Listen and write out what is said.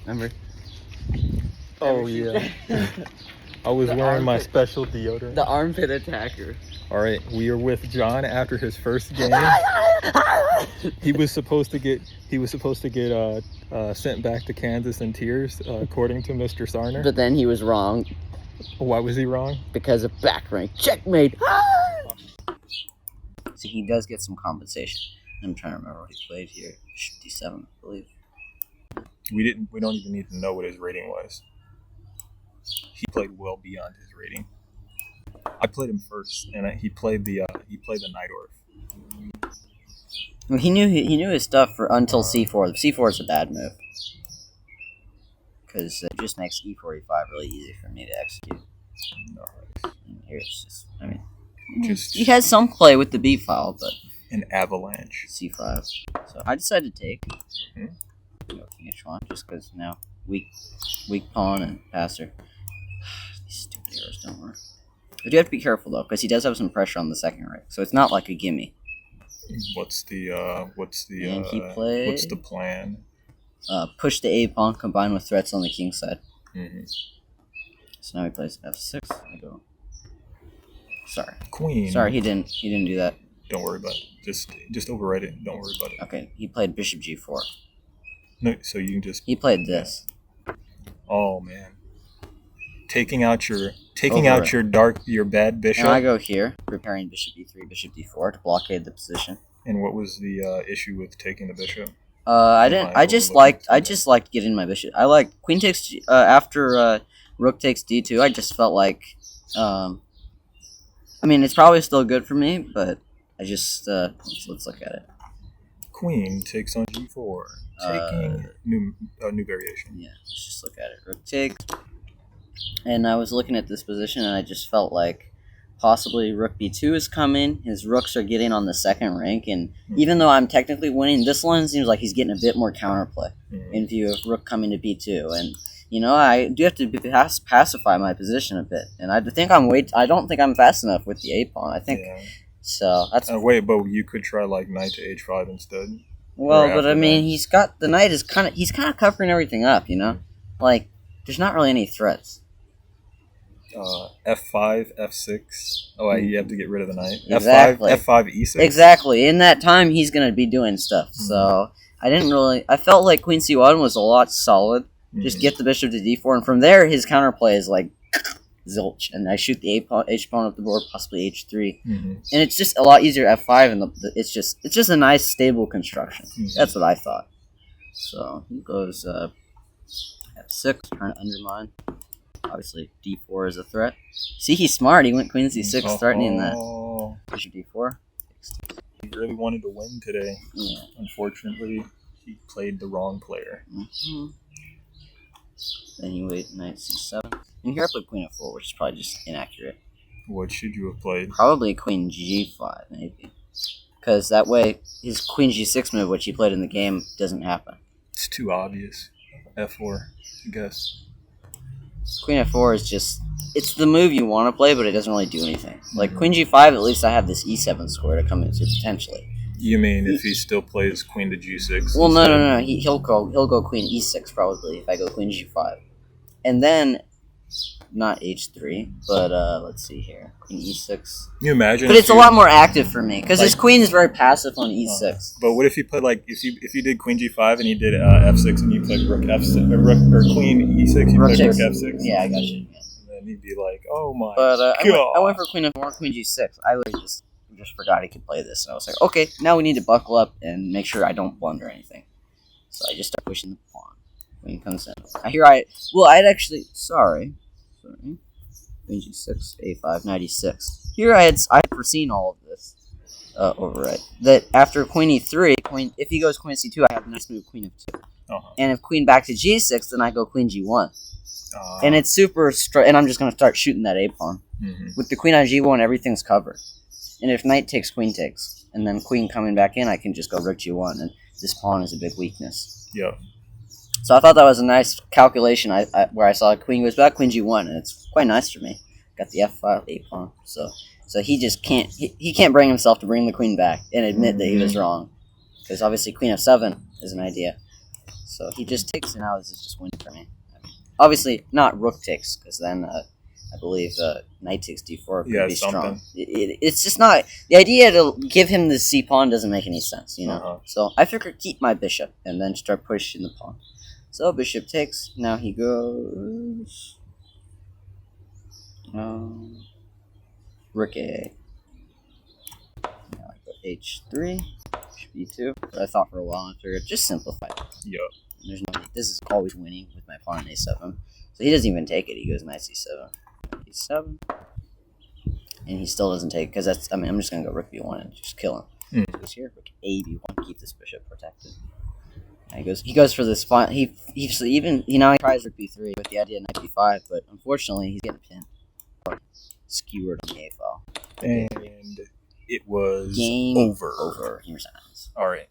Remember? Oh, yeah. I was wearing my special deodorant. The armpit attacker. All right, we are with John after his first game. He was supposed to get sent back to Kansas in tears, according to Mr. Sarner. But then he was wrong. Why was he wrong? Because of back rank. Checkmate! So he does get some compensation. I'm trying to remember what he played here. D7, I believe. We don't even need to know what his rating was. He played well beyond his rating. I played him first, and he played the Night Orf. Well, he knew his stuff until C4. C4 is a bad move because it just makes E45 really easy for me to execute. Nice. And here it's just, he has some play with the B file, but an avalanche. C5. So I decided to take. Mm-hmm. Go King H1 just because now weak pawn and passer. These stupid arrows don't work. But you have to be careful though, because he does have some pressure on the second rank, so it's not like a gimme. What's the plan? Push the A pawn combined with threats on the king side. Mm-hmm. So now he plays F6. I go. Sorry. Queen. Sorry, he didn't do that. Don't worry about it. Just overwrite it. Don't worry about it. Okay, he played Bishop G4. No, so you can just. He played this. Oh man. Taking out your bad bishop. Now I go here, preparing Bishop E3, Bishop D4 to blockade the position. And what was the issue with taking the bishop? I just liked getting my bishop. I like queen takes after rook takes D2. I just felt like, I mean, it's probably still good for me, but I just let's look at it. Queen takes on G4, taking new variation. Yeah, let's just look at it. Rook takes, and I was looking at this position, and I just felt like possibly Rook B2 is coming. His rooks are getting on the second rank, and even though I'm technically winning, this one seems like he's getting a bit more counterplay in view of Rook coming to B2. And you know, I do have to pacify my position a bit, and I don't think I'm fast enough with the A pawn. I think so. That's wait, but you could try like knight to H5 instead. Well, but I mean, he's got the knight is kind of covering everything up. You know, like there's not really any threats. F5, F6. Oh, you have to get rid of the knight. Exactly. F5, E6. Exactly. In that time, he's going to be doing stuff. So I felt like Queen C1 was a lot solid. Just get the bishop to D4, and from there, his counterplay is like zilch, and I shoot the H pawn up the board, possibly H3, and it's just a lot easier F5, and it's just a nice stable construction. That's what I thought. So he goes F6, trying to undermine. Obviously, D4 is a threat. See, he's smart. He went Queen C6, threatening that. Bishop D4. He really wanted to win today. Yeah. Unfortunately, he played the wrong player. Then you wait Knight C7. And here I put Queen F4, which is probably just inaccurate. What should you have played? Probably Queen G5, maybe. Because that way, his Queen G6 move, which he played in the game, doesn't happen. It's too obvious. F4, I guess. Queen F4 is just... It's the move you want to play, but it doesn't really do anything. Like, Queen G5, at least I have this E7 square to come into, potentially. You mean if he still plays Queen to G6? Well, no. He'll go Queen E6, probably, if I go Queen G5. And then... Not H3, but let's see here. Queen E6. Can you imagine? But it's a lot more active for me, because his queen is very passive on E6. But what if he played, like, if you did Queen G5 and he did F6 and you played Rook F6, or Queen E6, you played Rook F6? Yeah, I got you. Yeah. And then he'd be like, oh my God. God. I went for Queen F4, Queen G6. I literally just forgot he could play this. And I was like, okay, now we need to buckle up and make sure I don't blunder anything. So I just start pushing the pawn. Queen comes in. Queen G6, A5, Knight E6. Here I had foreseen all of this override. That after Queen E3, if he goes Queen C2, I have the next move Queen F2. And if Queen back to G6, then I go Queen G1. And it's super and I'm just going to start shooting that A pawn. With the Queen on G1, everything's covered. And if Knight takes, Queen takes. And then Queen coming back in, I can just go Rook G1. And this pawn is a big weakness. Yep. So I thought that was a nice calculation where I saw Queen goes back, Queen G1, and it's quite nice for me. Got the F5, A pawn. So he just can't he can't bring himself to bring the Queen back and admit that he was wrong. Because obviously Queen F7 is an idea. So he just takes, and now this is just winning. for me. Obviously, not rook takes, because then I believe knight takes d4 could be strong. It's just not... The idea to give him the c pawn doesn't make any sense, you know? Uh-huh. So I figure keep my bishop, and then start pushing the pawn. So bishop takes, now he goes... rook a. Now I go h3, bishop e2. But I thought for a while, I figured just simplify it. Yep. There's no... This is always winning with my pawn on a7. So he doesn't even take it. He goes knight c7. e7. And he still doesn't take, because that's... I mean, I'm just going to go rook b1 and just kill him. He goes here, rook a b1, keep this bishop protected. And he goes for this fine... He now he tries rook b3 with the idea of knight b5, but unfortunately he's getting pinned. Or skewered on the a file. And it was Game over. Over. He resigns. All right.